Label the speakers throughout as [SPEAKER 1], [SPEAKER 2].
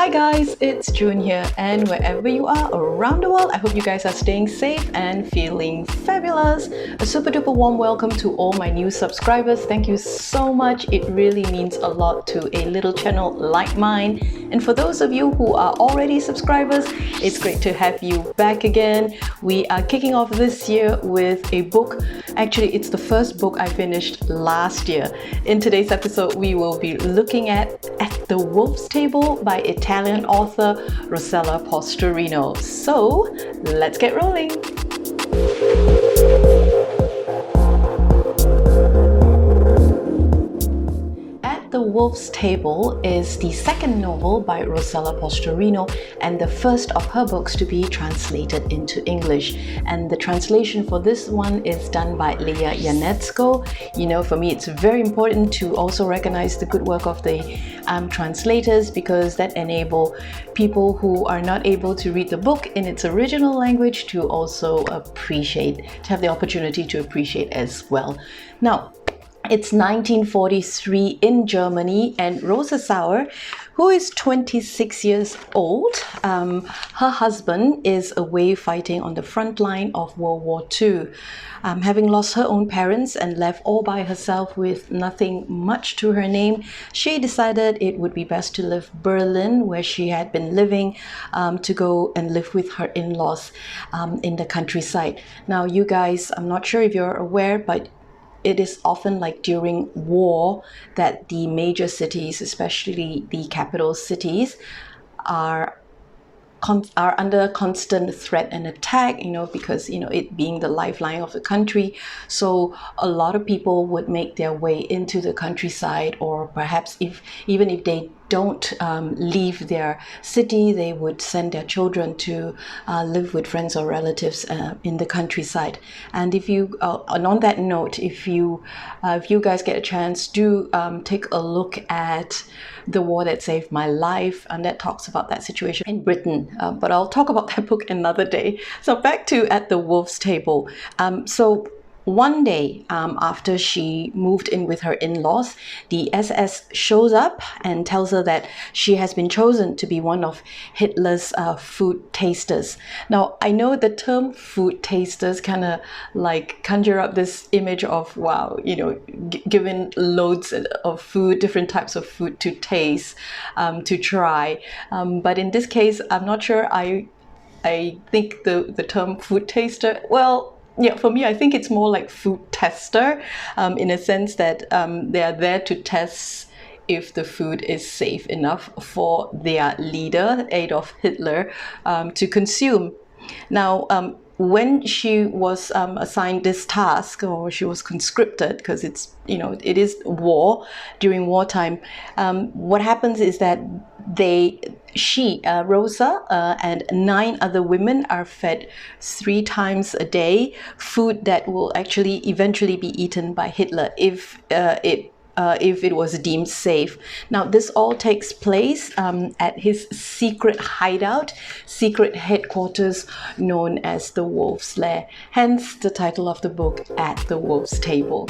[SPEAKER 1] Hi guys, it's June here, and wherever you are around the world, I hope you guys are staying safe and feeling fabulous. A super duper warm welcome to all my new subscribers. Thank you so much. It really means a lot to a little channel like mine. And for those of you who are already subscribers, it's great to have you back again. We are kicking off this year with a book. Actually, it's the first book I finished last year. In today's episode, we will be looking at the Wolf's Table by Italian author Rosella Postorino. So let's get rolling. The Wolf's Table is the second novel by Rosella Postorino and the first of her books to be translated into English. And the translation for this one is done by 𝘮𝘮𝘮𝘮𝘮. You know, for me it's very important to also recognize the good work of the translators, because that enable people who are not able to read the book in its original language to also appreciate, to have the opportunity to appreciate as well. Now, it's 1943 in Germany, and Rosa Sauer, who is 26 years old, her husband is away fighting on the front line of World War II. Having lost her own parents and left all by herself with nothing much to her name, she decided it would be best to leave Berlin, where she had been living, to go and live with her in-laws in the countryside. Now, you guys, I'm not sure if you're aware, but it is often like during war that the major cities, especially the capital cities, are under constant threat and attack, you know, because, you know, it being the lifeline of the country. So a lot of people would make their way into the countryside, or perhaps even if they don't leave their city, they would send their children to live with friends or relatives in the countryside. And if you, and on that note, if you guys get a chance, do take a look at The War That Saved My Life, and that talks about that situation in Britain. But I'll talk about that book another day. So back to At the Wolf's Table. So one day after she moved in with her in-laws, the SS shows up and tells her that she has been chosen to be one of Hitler's food tasters. Now, I know the term food tasters kind of like conjure up this image of, wow, you know, given loads of food, different types of food to taste, to try. But in this case, I'm not sure. I think the term food taster, well, yeah, for me, I think it's more like food tester, in a sense that they are there to test if the food is safe enough for their leader, Adolf Hitler, to consume. Now, when she was assigned this task, or she was conscripted, because it's, you know, it is war, during wartime, what happens is that Rosa and 9 other women are fed 3 times a day food that will actually eventually be eaten by Hitler if it was deemed safe. Now, this all takes place at his secret hideout, secret headquarters known as the Wolf's Lair. Hence the title of the book, At the Wolf's Table.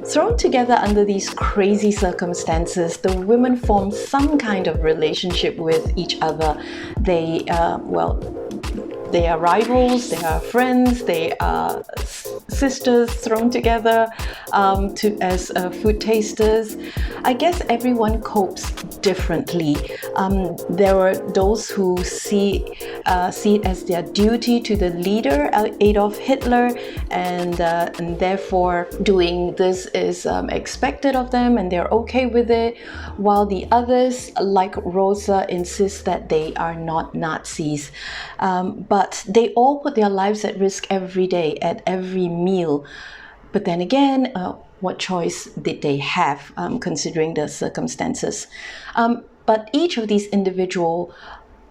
[SPEAKER 1] Thrown together under these crazy circumstances, the women form some kind of relationship with each other. They are rivals, they are friends, they are sisters thrown together as food tasters. I guess everyone copes differently. There were those who see it as their duty to the leader, Adolf Hitler, and therefore doing this is expected of them, and they're okay with it, while the others, like Rosa, insist that they are not Nazis. But they all put their lives at risk every day, at every meal. But then again, what choice did they have, considering the circumstances? But each of these individuals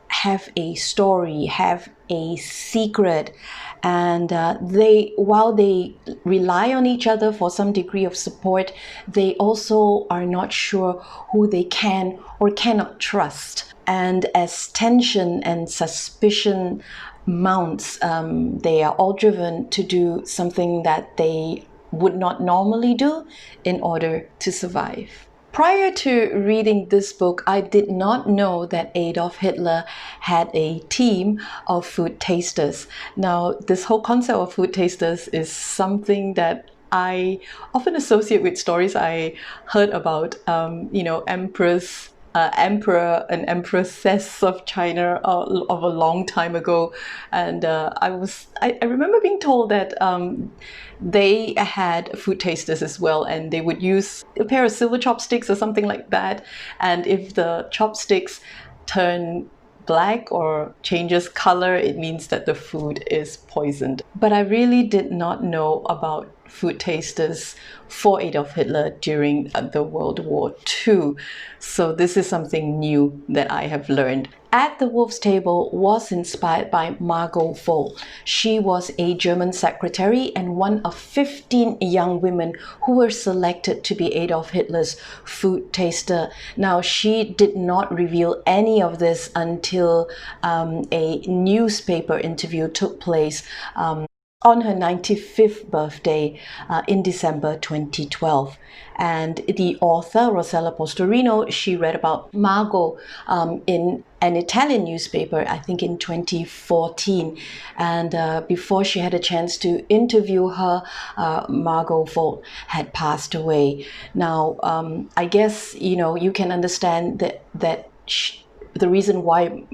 [SPEAKER 1] have a story, have a secret, and while they rely on each other for some degree of support, they also are not sure who they can or cannot trust. And as tension and suspicion mounts, they are all driven to do something that they would not normally do in order to survive. Prior to reading this book, I did not know that Adolf Hitler had a team of food tasters. Now, this whole concept of food tasters is something that I often associate with stories I heard about, emperor and empresses of China of a long time ago, and I remember being told that they had food tasters as well, and they would use a pair of silver chopsticks or something like that, and if the chopsticks turn black or changes color, it means that the food is poisoned. But I really did not know about food tasters for Adolf Hitler during the World War II. So this is something new that I have learned. At the Wolf's Table was inspired by Margot Wolk. She was a German secretary and one of 15 young women who were selected to be Adolf Hitler's food taster. Now, she did not reveal any of this until a newspaper interview took place on her 95th birthday in December 2012. And the author, Rosella Postorino, she read about Margot in an Italian newspaper, I think in 2014. And before she had a chance to interview her, Margot Wolk had passed away. Now, I guess, you can understand that the reason why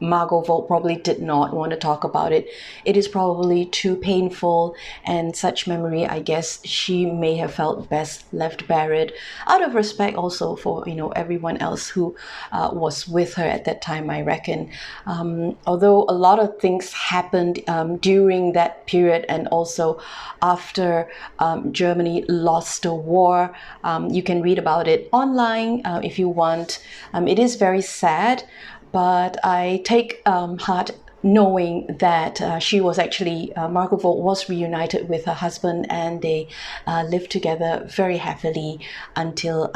[SPEAKER 1] Margot Wolk probably did not want to talk about it. It is probably too painful, and such memory, I guess she may have felt best left buried, out of respect also for everyone else who was with her at that time, I reckon. Although a lot of things happened during that period and also after Germany lost the war. You can read about it online if you want. It is very sad, but I take heart knowing that she was actually, Margot Wolk was reunited with her husband, and they lived together very happily until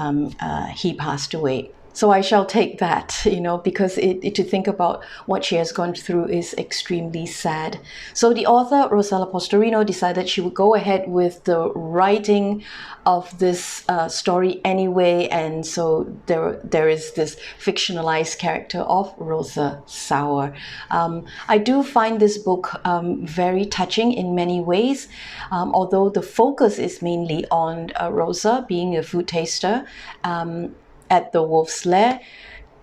[SPEAKER 1] he passed away. So I shall take that, because to think about what she has gone through is extremely sad. So the author, Rosella Postorino, decided she would go ahead with the writing of this story anyway, and so there is this fictionalized character of Rosa Sauer. I do find this book very touching in many ways, although the focus is mainly on Rosa being a food taster at the Wolf's Lair.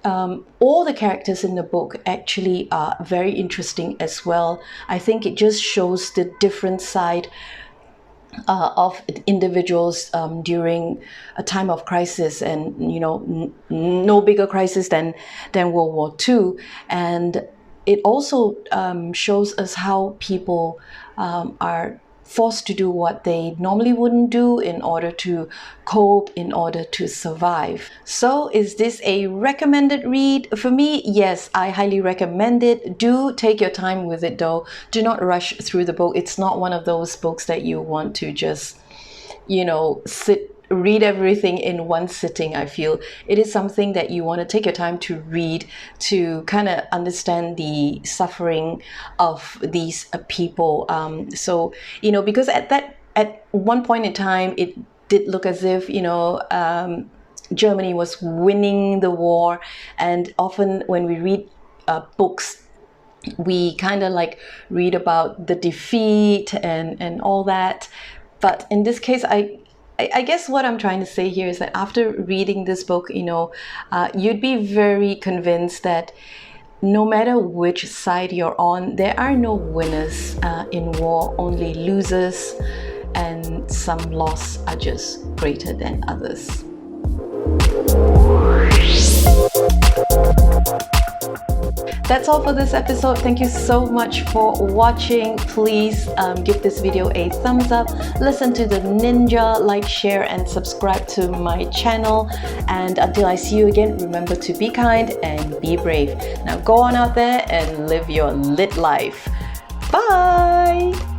[SPEAKER 1] All the characters in the book actually are very interesting as well. I think it just shows the different side of individuals during a time of crisis, and no bigger crisis than World War II. And it also shows us how people are forced to do what they normally wouldn't do in order to cope, in order to survive. So is this a recommended read? For me, yes, I highly recommend it. Do take your time with it though. Do not rush through the book. It's not one of those books that you want to just, read everything in one sitting. I feel it is something that you want to take your time to read, to kind of understand the suffering of these people. So because at one point in time it did look as if Germany was winning the war, and often when we read books, we kind of read about the defeat and all that. But in this case, I guess what I'm trying to say here is that after reading this book, you'd be very convinced that no matter which side you're on, there are no winners in war, only losers, and some loss are just greater than others. That's all for this episode. Thank you so much for watching. Please give this video a thumbs up, listen to the ninja, like, share, and subscribe to my channel. And until I see you again, remember to be kind and be brave. Now go on out there and live your lit life. Bye!